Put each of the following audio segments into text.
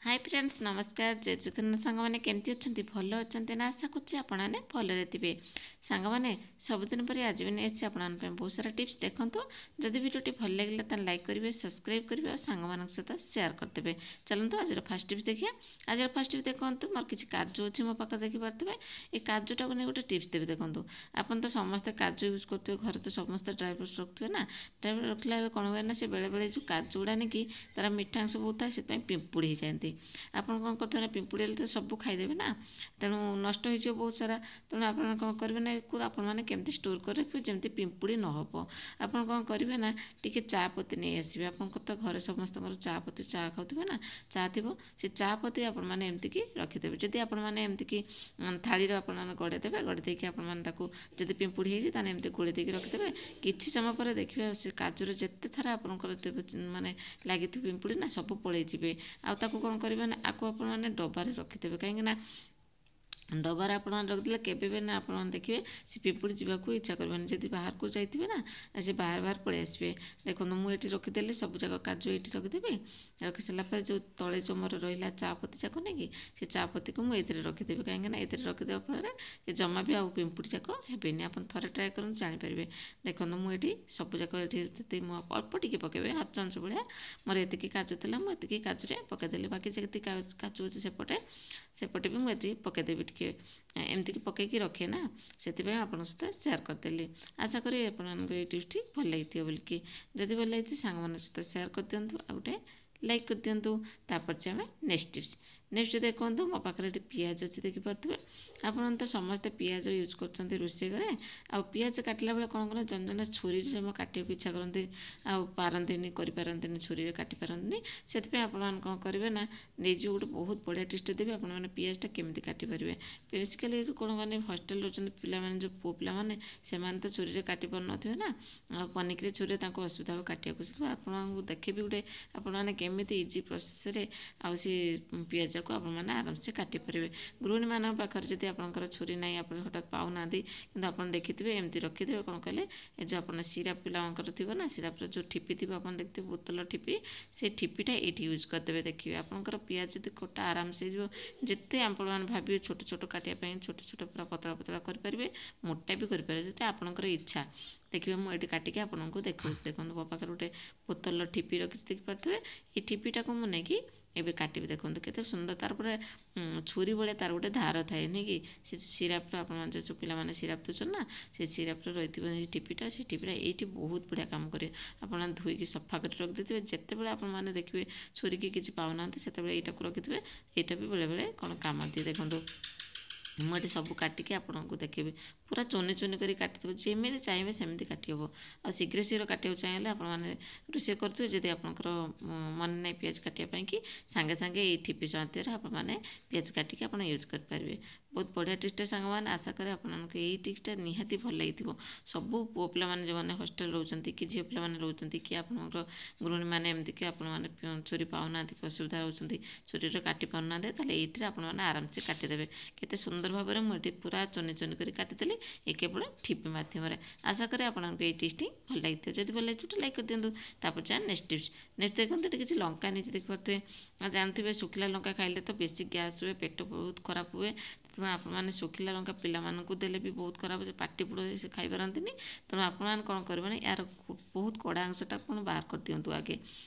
Hi friends नमस्कार जय जगन्नाथ सांग मैंने केमती अच्छा भल अच्छा ना आशा करुच्ची आपने भलरे थे सांग मैंने सबुदिन पर आज भी नहीं आपने बहुत सारा टिप्स देखो जदि भिडियोटी भल लगे तो लाइक करेंगे सब्सक्राइब करेंगे और सांग मान सहित सेयार करदे। चलते आज फास्ट टिप्स देखिए। आज फास्ट टिप्स देखो मोर किसी काजू अच्छी मो पाखे देखिपे ये काजूटा को नहीं गोटे टिप्स देवी देखो आपन तो समस्ते काजू यूज करते घर तो समस्त ड्राई फ्रुट्स रखुए ना ड्राई फ्रुट रखला कौन हुए ना से बेले बेले जो काजू गुड़ा नहीं कि तार मिठांश बहुत थाए से पिंपुड़ी हो जाती ଆପଣ କ'ଣ କରୁଥିବେ ନା ପିମ୍ପୁଡ଼ି ହେଲେ ତ ସବୁ ଖାଇଦେବେ ନା ତେଣୁ ନଷ୍ଟ ହୋଇଯିବ ବହୁତ ସାରା। ତେଣୁ ଆପଣ କ'ଣ କରିବେ ନା ଏକୁ ଆପଣମାନେ କେମିତି ଷ୍ଟୋର୍ କରି ରଖିବେ ଯେମିତି ପିମ୍ପୁଡ଼ି ନ ହେବ। ଆପଣ କ'ଣ କରିବେ ନା ଟିକେ ଚା ପତି ନେଇ ଆସିବେ। ଆପଣଙ୍କର ତ ଘରେ ସମସ୍ତଙ୍କର ଚା ପତି ଚା ଖାଉଥିବେ ନା ଚା ଥିବ ସେ ଚା ପତି ଆପଣମାନେ ଏମିତିକି ରଖିଦେବେ। ଯଦି ଆପଣମାନେ ଏମିତିକି ଥାଳିରେ ଆପଣମାନେ ଗଡ଼େଇ ଦେବେ ଗଡ଼େଇ ଦେଇକି ଆପଣମାନେ ତାକୁ ଯଦି ପିମ୍ପୁଡ଼ି ହେଇଛି ତାହେଲେ ଏମିତି ଗୋଳେଇ ଦେଇକି ରଖିଦେବେ। କିଛି ସମୟ ପରେ ଦେଖିବେ ସେ କାଜୁର ଯେତେ ଥର ଆପଣଙ୍କର ମାନେ ଲାଗିଥିବ ପିମ୍ପୁଡ଼ି ନା ସବୁ ପଳେଇ ଯିବେ। ଆଉ ତାକୁ କ'ଣ କରିବେ ନା ଆକୁ ଆପଣମାନେ ଡବାରେ ରଖିଦେବେ କାହିଁକି ନା ଡବାରେ ଆପଣ ରଖିଦେଲେ କେବେ ବି ନା ଆପଣ ଦେଖିବେ ସେ ପିମ୍ପୁଡ଼ି ଯିବାକୁ ଇଚ୍ଛା କରିବେନି। ଯଦି ବାହାରକୁ ଯାଇଥିବେ ନା ସେ ବାହାର ପଳେଇ ଆସିବେ। ଦେଖନ୍ତୁ ମୁଁ ଏଠି ରଖିଦେଲି ସବୁ ଯାକ କାଜୁ ଏଇଠି ରଖିଦେବି। ରଖି ସାରିଲା ପରେ ଯେଉଁ ତଳେ ଯେଉଁ ମୋର ରହିଲା ଚା ପତି ଯାକ ନେଇକି ସେ ଚା ପତିକୁ ମୁଁ ଏଥିରେ ରଖିଦେବି କାହିଁକି ନା ଏଥିରେ ରଖିଦେବା ଫଳରେ ସେ ଜମା ବି ଆଉ ପିମ୍ପୁଡ଼ି ଯାକ ହେବେନି। ଆପଣ ଥରେ ଟ୍ରାଏ କରନ୍ତୁ ଜାଣିପାରିବେ। ଦେଖନ୍ତୁ ମୁଁ ଏଠି ସବୁ ଯାକ ଏଠି ମୁଁ ଅଳ୍ପ ଟିକେ ପକାଇବେ ହାଫ ଚାମଚ ଭଳିଆ ମୋର ଏତିକି କାଜୁ ଥିଲା ମୁଁ ଏତିକି କାଜୁରେ ପକାଇଦେଲି। ବାକି ଯେତିକି କାଜୁ ଅଛି ସେପଟେ ବି ମୁଁ ଏତିକି ପକାଇଦେବି। ଟିକେ ଏମିତିକି ପକାଇକି ରଖେ ନା ସେଥିପାଇଁ ଆପଣଙ୍କ ସହିତ ସେୟାର କରିଦେଲି। ଆଶା କରି ଆପଣମାନଙ୍କୁ ଏଇ ଟିପ୍ସଟି ଭଲ ଲାଗିଥିବ ବୋଲିକି। ଯଦି ଭଲ ଲାଗିଛି ସାଙ୍ଗମାନଙ୍କ ସହିତ ସେୟାର କରିଦିଅନ୍ତୁ ଆଉ ଗୋଟେ ଲାଇକ୍ କରିଦିଅନ୍ତୁ। ତାପରେ ଆମେ ନେକ୍ସଟ ଟିପ୍ସ ଦେଖନ୍ତୁ ମୋ ପାଖରେ ଏଠି ପିଆଜ ଅଛି ଦେଖିପାରୁଥିବେ। ଆପଣ ତ ସମସ୍ତେ ପିଆଜ ୟୁଜ୍ କରୁଛନ୍ତି ରୋଷେଇ ଘରେ। ଆଉ ପିଆଜ କାଟିଲା ବେଳେ କ'ଣ କରେ ଜଣେ ଜଣେ ଛୁରୀରେ କାଟିବାକୁ ଇଚ୍ଛା କରନ୍ତି ଆଉ ପାରନ୍ତିନି କରିପାରନ୍ତିନି ଛୁରୀରେ କାଟି ପାରନ୍ତିନି। ସେଥିପାଇଁ ଆପଣମାନେ କ'ଣ କରିବେ ନା ନେଇଯିବେ ଗୋଟେ ବହୁତ ବଢ଼ିଆ ଟିପ୍ସଟେ ଦେବି ଆପଣମାନେ ପିଆଜଟା କେମିତି କାଟିପାରିବେ। ବେସିକାଲି କ'ଣ ମାନେ ହଷ୍ଟେଲରେ ରହୁଛନ୍ତି ପିଲାମାନେ ଯେଉଁ ପୁଅ ପିଲାମାନେ ସେମାନେ ତ ଛୁରୀରେ କାଟି ପାରୁନଥିବେ ନା ଆଉ ପନିକିରେ ଛୁରୀରେ ତାଙ୍କୁ ଅସୁବିଧା ହେବ କାଟିବାକୁ। ସେଥିପାଇଁ ଆପଣଙ୍କୁ ଦେଖେଇବି ଗୋଟେ ଆପଣମାନେ କେମିତି ଇଜି ପ୍ରୋସେସ୍ରେ ଆଉ ସେ ପିଆଜକୁ ଆପଣମାନେ ଆରାମସେ କାଟିପାରିବେ। ଗୃହିଣୀମାନଙ୍କ ପାଖରେ ଯଦି ଆପଣଙ୍କର ଛୁରୀ ନାହିଁ ଆପଣ ହଠାତ୍ ପାଉନାହାନ୍ତି କିନ୍ତୁ ଆପଣ ଦେଖିଥିବେ ଏମିତି ରଖିଦେବେ କ'ଣ କହିଲେ ଏ ଯେଉଁ ଆପଣ ସିରାପ୍ ପିଲାମାନଙ୍କର ଥିବ ନା ସିରାପ୍ର ଯେଉଁ ଠିପି ଥିବ ଆପଣ ଦେଖିଥିବେ ବୋତଲ ଠିପି ସେ ଠିପିଟା ଏଇଠି ୟୁଜ୍ କରିଦେବେ। ଦେଖିବେ ଆପଣଙ୍କର ପିଆଜ ଯଦି କଟା ଆରାମସେ ହେଇଯିବ। ଯେତେ ଆପଣମାନେ ଭାବିବେ ଛୋଟ ଛୋଟ କାଟିବା ପାଇଁ ଛୋଟ ଛୋଟ ପୁରା ପତଳା ପତଳା କରିପାରିବେ ମୋଟା ବି କରିପାରିବେ ଯଦି ଆପଣଙ୍କର ଇଚ୍ଛା। ଦେଖିବେ ମୁଁ ଏଇଠି କାଟିକି ଆପଣଙ୍କୁ ଦେଖାଉଛି। ଦେଖନ୍ତୁ ମୋ ପାଖରେ ଗୋଟେ ବୋତଲର ଠିପି ରଖିଛି ଦେଖିପାରୁଥିବେ। ଏଇ ଠିପିଟାକୁ ମୁଁ ନେଇକି ଏବେ କାଟିବି। ଦେଖନ୍ତୁ କେତେ ସୁନ୍ଦର ତାର ପୁରା ଛୁରୀ ଭଳିଆ ତାର ଗୋଟେ ଧାର ଥାଏ ନାଇଁ କି ସେ ସିରାପ୍ର ଆପଣମାନେ ଯେଉଁ ପିଲାମାନେ ସିରାପ୍ ଦେଉଛନ୍ତି ନା ସେ ସିରାପ୍ର ରହିଥିବ ସେ ଠିପିଟା ସେ ଠିପିଟା ଏଇଠି ବହୁତ ବଢ଼ିଆ କାମ କରିବେ। ଆପଣ ଧୋଇକି ସଫା କରି ରଖିଦେଇଥିବେ। ଯେତେବେଳେ ଆପଣମାନେ ଦେଖିବେ ଛୁରୀକି କିଛି ପାଉନାହାନ୍ତି ସେତେବେଳେ ଏଇଟାକୁ ରଖିଥିବେ। ଏଇଟା ବି ବେଳେବେଳେ କ'ଣ କାମ ଦିଏ। ଦେଖନ୍ତୁ ମୁଁ ଏଠି ସବୁ କାଟିକି ଆପଣଙ୍କୁ ଦେଖେଇବି। ପୁରା ଚୁନି ଚୁନି କରି କାଟିଦେବେ ଯେମିତି ଚାହିଁବେ ସେମିତି କାଟି ହେବ। ଆଉ ଶୀଘ୍ର ଶୀଘ୍ର କାଟିବାକୁ ଚାହିଁଲେ ଆପଣମାନେ ରୋଷେଇ କରୁଥିବେ ଯଦି ଆପଣଙ୍କର ମନେ ନାହିଁ ପିଆଜ କାଟିବା ପାଇଁକି ସାଙ୍ଗେ ସାଙ୍ଗେ ଏଇ ଠିପି ସାହାଯ୍ୟରେ ଆପଣମାନେ ପିଆଜ କାଟିକି ଆପଣ ୟୁଜ୍ କରିପାରିବେ। ବହୁତ ବଢ଼ିଆ ଟିପ୍ସଟା ସାଙ୍ଗମାନେ ଆଶା କରେ ଆପଣମାନଙ୍କୁ ଏଇ ଟିପ୍ସଟା ନିହାତି ଭଲ ଲାଗିଥିବ। ସବୁ ପୁଅ ପିଲାମାନେ ଯେଉଁମାନେ ହଷ୍ଟେଲ ରହୁଛନ୍ତି କି ଝିଅ ପିଲାମାନେ ରହୁଛନ୍ତି କି ଆପଣଙ୍କର ଗୃହିଣୀମାନେ ଏମିତିକି ଆପଣମାନେ ଛୁରୀ ପାଉନାହାନ୍ତି ଅସୁବିଧା ରହୁଛନ୍ତି ଛୁରୀରେ କାଟି ପାରୁନାହାନ୍ତି ତାହେଲେ ଏଇଥିରେ ଆପଣମାନେ ଆରାମସେ କାଟିଦେବେ। କେତେ ସୁନ୍ଦର ଭାବରେ ମୁଁ ଏଠି ପୁରା ଚୁନି ଚୁନି କରି କାଟିଦେଲି ଏ କେବଳ ଠିପି ମାଧ୍ୟମରେ। ଆଶା କରେ ଆପଣଙ୍କୁ ଏଇ ଟିପ୍ସଟି ଭଲ ଲାଗିଥିବ। ଯଦି ଭଲ ଲାଗିଛି ଗୋଟେ ଲାଇକ୍ କରିଦିଅନ୍ତୁ। ତାପରେ ଯାହା ନେକ୍ସଟ ଟିପ୍ସ ଦେଖନ୍ତୁ ଏଠି କିଛି ଲଙ୍କା ନେଇଛି ଦେଖିପାରୁଥିବେ। ଆଉ ଜାଣିଥିବେ ଶୁଖିଲା ଲଙ୍କା ଖାଇଲେ ତ ବେଶୀ ଗ୍ୟାସ୍ ହୁଏ ପେଟ ବହୁତ ଖରାପ ହୁଏ। ସେଥିପାଇଁ ଆପଣମାନେ ଶୁଖିଲା ଲଙ୍କା ପିଲାମାନଙ୍କୁ ଦେଲେ ବି ବହୁତ ଖରାପ ସେ ପାଟି ପୁଡ଼ ସେ ଖାଇପାରନ୍ତିନି। ତେଣୁ ଆପଣମାନେ କ'ଣ କରିବେ ନା ୟାର ବହୁତ କଡ଼ା ଅଂଶଟା ଆପଣ ବାହାର କରିଦିଅନ୍ତୁ। ଆଗେ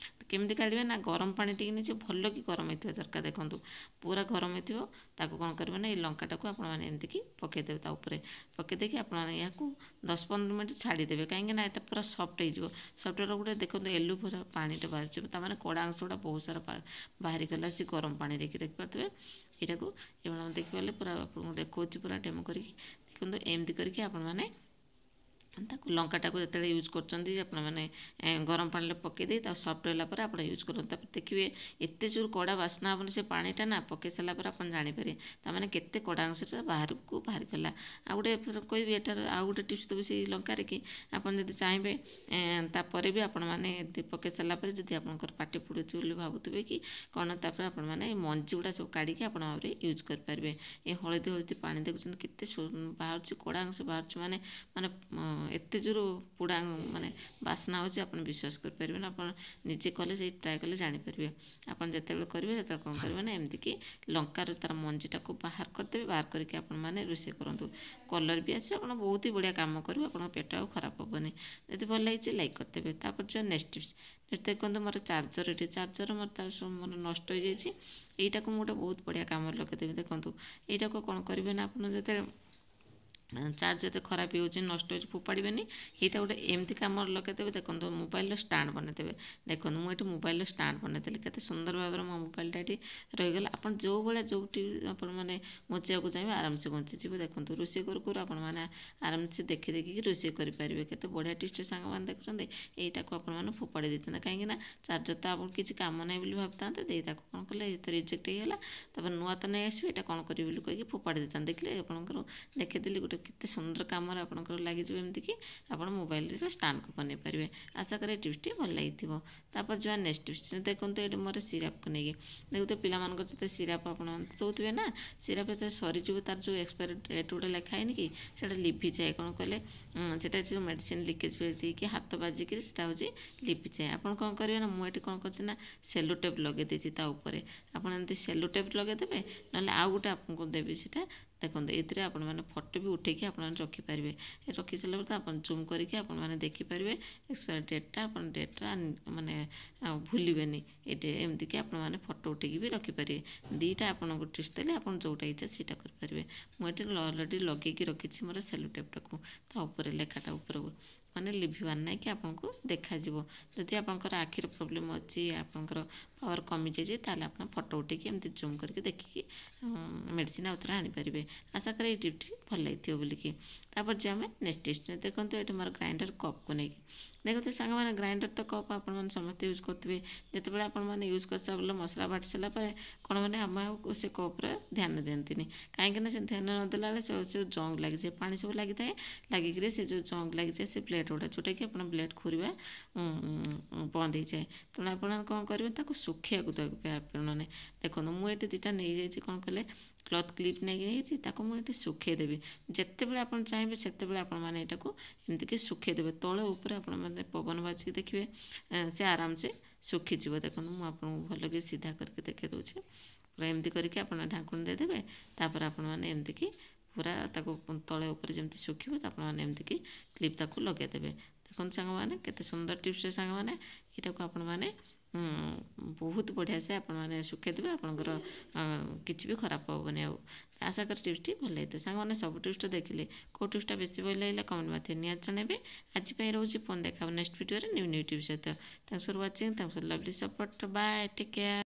କେମିତି କାଢ଼ିବେ ନା ଗରମ ପାଣି ଟିକେ ନେଇଯିବେ ଭଲ କି ଗରମ ହେଇଥିବା ଦରକାର। ଦେଖନ୍ତୁ ପୁରା ଗରମ ହେଇଥିବ ତାକୁ କ'ଣ କରିବେ ନା ଏଇ ଲଙ୍କାଟାକୁ ଆପଣମାନେ ଏମିତିକି ପକାଇଦେବେ ତା ଉପରେ ପକାଇ ଦେଇକି ଆପଣମାନେ ଏହାକୁ 10-15 ମିନିଟ୍ ଛାଡ଼ିଦେବେ କାହିଁକି ନା ଏଇଟା ପୁରା ସଫ୍ଟ ହେଇଯିବ। ସଫ୍ଟର ଗୋଟେ ଦେଖନ୍ତୁ ଏଲୁଭେରା ପାଣିଟା ବାହାରୁଛି ତାମାନେ କଡ଼ା ଅଂଶ ଗୁଡ଼ା ବହୁତ ସାରା ବାହାରିଗଲା ସେ ଗରମ ପାଣିରେ କି ଦେଖିପାରୁଥିବେ। ଏଇଟାକୁ ଏଭଳି ଦେଖିପାରିଲେ ପୁରା ଆପଣଙ୍କୁ ଦେଖାଉଛି ପୁରା ଡେମୋ କରିକି ଦେଖନ୍ତୁ ଏମିତି କରିକି ଆପଣମାନେ ତାକୁ ଲଙ୍କାଟାକୁ ଯେତେବେଳେ ୟୁଜ୍ କରୁଛନ୍ତି ଆପଣମାନେ ଗରମ ପାଣିରେ ପକାଇ ଦେଇ ତାକୁ ସଫ୍ଟ ହେଲା ପରେ ଆପଣ ୟୁଜ୍ କରନ୍ତୁ। ତାପରେ ଦେଖିବେ ଏତେ ଜୋର କଡ଼ା ବାସ୍ନା ହେବନି ସେ ପାଣିଟା ନା ପକାଇ ସାରିଲା ପରେ ଆପଣ ଜାଣିପାରିବେ ତାମାନେ କେତେ କଡ଼ା ଅଂଶଟା ବାହାରକୁ ବାହାରିଗଲା। ଆଉ ଗୋଟେ କହିବି ଏଟାର ଆଉ ଗୋଟେ ଟିପ୍ସ ଦେବି ସେଇ ଲଙ୍କାରେ କି ଆପଣ ଯଦି ଚାହିଁବେ ତାପରେ ବି ଆପଣମାନେ ପକାଇ ସାରିଲା ପରେ ଯଦି ଆପଣଙ୍କର ପାଟି ପୋଡ଼ୁଛି ବୋଲି ଭାବୁଥିବେ କି କ'ଣ ତାପରେ ଆପଣମାନେ ଏ ମଞ୍ଜି ଗୁଡ଼ା ସବୁ କାଢ଼ିକି ଆପଣ ଆହୁରି ୟୁଜ୍ କରିପାରିବେ। ଏ ହଳଦୀ ହଳଦୀ ପାଣି ଦେଖୁଛନ୍ତି କେତେ ବାହାରୁଛି କଡ଼ା ଅଂଶ ବାହାରୁଛି ମାନେ ମାନେ ଏତେ ଜୋର ପୋଡ଼ା ମାନେ ବାସ୍ନା ହେଉଛି ଆପଣ ବିଶ୍ୱାସ କରିପାରିବେନି। ଆପଣ ନିଜେ କଲେ ସେଇ ଟ୍ରାଏ କଲେ ଜାଣିପାରିବେ। ଆପଣ ଯେତେବେଳେ କରିବେ ସେତେବେଳେ କ'ଣ କରିବେ ନା ଏମିତିକି ଲଙ୍କାର ତା'ର ମଞ୍ଜିଟାକୁ ବାହାର କରିଦେବେ। ବାହାର କରିକି ଆପଣମାନେ ରୋଷେଇ କରନ୍ତୁ, କଲର୍ ବି ଆସିବ, ଆପଣ ବହୁତ ହି ବଢ଼ିଆ କାମ କରିବେ, ଆପଣଙ୍କ ପେଟ ଆଉ ଖରାପ ହେବନି। ଯଦି ଭଲ ଲାଗିଛି ଲାଇକ୍ କରିଦେବେ। ତାପରେ ଯେଉଁ ନେକ୍ସଟ ଟିପ୍ସ, ଏଠି ଦେଖନ୍ତୁ ମୋର ଚାର୍ଜର, ଏଠି ଚାର୍ଜର ମୋର ତାର ସବୁ ମୋର ନଷ୍ଟ ହୋଇଯାଇଛି। ଏଇଟାକୁ ମୁଁ ଗୋଟେ ବହୁତ ବଢ଼ିଆ କାମରେ ଲଗେଇଦେବି। ଦେଖନ୍ତୁ ଏଇଟାକୁ କ'ଣ କରିବେ ନା ଆପଣ ଯେତେବେଳେ ଚାର୍ଜ ଯେତେ ଖରାପ ହେଉଛି ନଷ୍ଟ ହେଉଛି ଫୋପାଡ଼ିବେନି। ଏଇଟା ଗୋଟେ ଏମିତି କାମରେ ଲଗେଇଦେବେ। ଦେଖନ୍ତୁ ମୋବାଇଲର ଷ୍ଟାଣ୍ଡ ବନେଇଦେବେ। ଦେଖନ୍ତୁ ମୁଁ ଏଠି ମୋବାଇଲର ଷ୍ଟାଣ୍ଡ ବନେଇଦେଲି, କେତେ ସୁନ୍ଦର ଭାବରେ ମୋ ମୋବାଇଲଟା ଏଠି ରହିଗଲା। ଆପଣ ଯେଉଁ ଭଳିଆ ଯେଉଁଠି ଆପଣମାନେ ଘୁଞ୍ଚିବାକୁ ଚାହିଁବେ ଆରାମସେ ଘୁଞ୍ଚିଯିବ। ଦେଖନ୍ତୁ ରୋଷେଇ କରୁ କରୁ ଆପଣମାନେ ଆରାମସେ ଦେଖି ଦେଖିକି ରୋଷେଇ କରିପାରିବେ। କେତେ ବଢ଼ିଆ ଟିପ୍ସଟେ ସାଙ୍ଗମାନେ ଦେଖୁଛନ୍ତି। ଏଇଟାକୁ ଆପଣମାନେ ଫୋପାଡ଼ି ଦେଇଥାନ୍ତେ, କାହିଁକିନା ଚାର୍ଜର ତ ଆପଣ କିଛି କାମ ନାହିଁ ବୋଲି ଭାବୁଥାନ୍ତେ, ତାକୁ କ'ଣ କଲେ ଏତେ ରିଜେକ୍ଟ ହେଇଗଲା। ତାପରେ ନୂଆ ତ ନେଇ ଆସିବେ, ଏଇଟା କ'ଣ କରିବି ବୋଲି କହିକି ଫୋପାଡ଼ି ଦେଇଥାନ୍ତେ। ଦେଖିଲେ ଆପଣଙ୍କର ଦେଖେଇଦେଲି ଗୋଟେ କେତେ ସୁନ୍ଦର କାମରେ ଆପଣଙ୍କର ଲାଗିଯିବ। ଏମିତିକି ଆପଣ ମୋବାଇଲରେ ଷ୍ଟାଣ୍ଡକୁ ବନେଇ ପାରିବେ। ଆଶା କରେ ଟିପ୍ସଟି ଭଲ ଲାଗିଥିବ। ତାପରେ ଯିବା ନେକ୍ସଟ ଟିପ୍ସ, ଦେଖନ୍ତୁ ଏଇଠି ମୋର ସିରାପକୁ ନେଇକି ଦେଖୁଥିବେ ପିଲାମାନଙ୍କର ଯେତେ ସିରାପ ଆପଣ ଦେଉଥିବେ ନା, ସିରାପ ଯେତେବେଳେ ସରିଯିବ ତାର ଯେଉଁ ଏକ୍ସପାୟାରି ଡେଟ୍ ଗୋଟେ ଲେଖା ହେଇନି କି, ସେଇଟା ଲିଭିଯାଏ। କ'ଣ କହିଲେ ସେଇଟା ଯେଉଁ ମେଡ଼ିସିନ ଲିକେଜ୍ ହେଇକି ହାତ ବାଜିକିରି ସେଇଟା ହେଉଛି ଲିଭିଯାଏ। ଆପଣ କ'ଣ କରିବେ ନା, ମୁଁ ଏଠି କ'ଣ କରିଛି ନା ସେଲୋ ଟେପ୍ ଲଗେଇ ଦେଇଛି ତା ଉପରେ। ଆପଣ ଏମିତି ସେଲୋ ଟେପ୍ ଲଗେଇଦେବେ, ନହେଲେ ଆଉ ଗୋଟେ ଆପଣଙ୍କୁ ଦେବି ସେଇଟା। ଦେଖନ୍ତୁ ଏଥିରେ ଆପଣମାନେ ଫଟୋ ବି ଉଠେଇକି ଆପଣମାନେ ରଖିପାରିବେ। ରଖିସାରିଲା ପରେ ତ ଆପଣ ଜୁମ୍ କରିକି ଆପଣମାନେ ଦେଖିପାରିବେ ଏକ୍ସପାୟାରି ଡେଟ୍ଟା। ଆପଣ ଡେଟ୍ଟା ମାନେ ଭୁଲିବେନି। ଏଇଟା ଏମିତିକି ଆପଣମାନେ ଫଟୋ ଉଠେଇକି ବି ରଖିପାରିବେ। ଦୁଇଟା ଆପଣଙ୍କୁ ଟିପ୍ସ ଦେଲେ ଆପଣ ଯେଉଁଟା ଇଚ୍ଛା ସେଇଟା କରିପାରିବେ। ମୁଁ ଏଠି ଅଲରେଡ଼ି ଲଗେଇକି ରଖିଛି ମୋର ସେଲୋ ଟେପ୍ଟାକୁ ତା ଉପରେ, ଲେଖାଟା ଉପରକୁ, ମାନେ ଲିଭିବାର ନାହିଁ କି ଆପଣଙ୍କୁ ଦେଖାଯିବ। ଯଦି ଆପଣଙ୍କର ଆଖିର ପ୍ରୋବ୍ଲେମ୍ ଅଛି, ଆପଣଙ୍କର ପାୱାର କମିଯାଇଛି, ତାହେଲେ ଆପଣ ଫଟୋ ଉଠେଇକି ଏମିତି ଜୁମ୍ କରିକି ଦେଖିକି ମେଡ଼ିସିନ ଆଉ ଥରେ ଆଣିପାରିବେ। ଆଶା କରେ ଏଇ ଟିପ୍ସଟି ଭଲ ଲାଗିଥିବ ବୋଲିକି। ତାପରେ ଯେ ଆମେ ନେକ୍ସଟ ଟିପ୍ସ, ଦେଖନ୍ତୁ ଏଠି ମୋର ଗ୍ରାଇଣ୍ଡର କପ୍କୁ ନେଇକି ଦେଖନ୍ତୁ ସାଙ୍ଗମାନେ, ଗ୍ରାଇଣ୍ଡର ତ କପ୍ ଆପଣମାନେ ସମସ୍ତେ ୟୁଜ୍ କରୁଥିବେ। ଯେତେବେଳେ ଆପଣମାନେ ୟୁଜ୍ କରିସାରିଲା ମସଲା ବାଟି ସାରିଲା ପରେ କ'ଣ ମାନେ ଆମେ ଆଉ ସେ କପ୍ରେ ଧ୍ୟାନ ଦିଅନ୍ତିନି। କାହିଁକିନା ସେ ଧ୍ୟାନ ନଦେଲା ବେଳେ ସେ ଜଙ୍କ୍ ଲାଗିଯାଏ, ପାଣି ସବୁ ଲାଗିଥାଏ, ଲାଗିକିରି ସେ ଯେଉଁ ଜଙ୍କ୍ ଲାଗିଯାଏ ସେ ପ୍ଲେଟ୍ ଗୁଡ଼ା, ଯେଉଁଟାକି ଆପଣ ପ୍ଲେଟ୍ ଖୋରିବା ବନ୍ଦ ହେଇଯାଏ। ତେଣୁ ଆପଣ କ'ଣ କରିବେ, ତାକୁ ଶୁଖେଇବାକୁ ଦେବେ ଆପଣମାନେ। ଦେଖନ୍ତୁ ମୁଁ ଏଠି ଦୁଇଟା ନେଇଯାଇଛି, କ'ଣ କଲେ କ୍ଲଥ୍ କ୍ଲିପ୍ ନେଇକି ଯାଇଛି, ତାକୁ ମୁଁ ଏଠି ଶୁଖେଇ ଦେବି। ଯେତେବେଳେ ଆପଣ ଚାହିଁବେ ସେତେବେଳେ ଆପଣମାନେ ଏଇଟାକୁ ଏମିତିକି ଶୁଖେଇ ଦେବେ। ତଳେ ଉପରେ ଆପଣମାନେ ପବନ ବାଜିକି ଦେଖିବେ ସେ ଆରାମସେ ଶୁଖିଯିବ। ଦେଖନ୍ତୁ ମୁଁ ଆପଣଙ୍କୁ ଭଲକି ସିଧା କରିକି ଦେଖେଇ ଦେଉଛି। ପୁରା ଏମିତି କରିକି ଆପଣ ଢାଙ୍କୁଣି ଦେଇଦେବେ। ତାପରେ ଆପଣମାନେ ଏମିତିକି ପୁରା ତାକୁ ତଳେ ଉପରେ ଯେମିତି ଶୁଖିବ, ଆପଣମାନେ ଏମିତିକି କ୍ଲିପ୍ ତାକୁ ଲଗେଇଦେବେ। ଦେଖନ୍ତୁ ସାଙ୍ଗମାନେ କେତେ ସୁନ୍ଦର ଟିପ୍ସ ସାଙ୍ଗମାନେ। ଏଇଟାକୁ ଆପଣମାନେ ବହୁତ ବଢ଼ିଆ ସେ ଆପଣମାନେ ଶୁଖେଇ ଦେବେ, ଆପଣଙ୍କର କିଛି ବି ଖରାପ ହେବନି। ଆଉ ଆଶା କରି ଟିପ୍ସଟି ଭଲ ଲାଗିଥାଏ। ସାଙ୍ଗମାନେ ସବୁ ଟିପ୍ସଟା ଦେଖିଲେ କେଉଁ ଟିପ୍ସଟା ବେଶୀ ଭଲ ଲାଗିଲା କମେଣ୍ଟ ମାଧ୍ୟମରେ ନିହାତି ଜଣାଇବେ। ଆଜି ପାଇଁ ରହୁଛି, ପୁଣି ଦେଖା ହେବ ନେକ୍ସଟ ଭିଡ଼ିଓରେ ନ୍ୟୁ ଟିପ୍ସ ସହିତ। Thanks for watching, thanks for lovely support, bye, take care.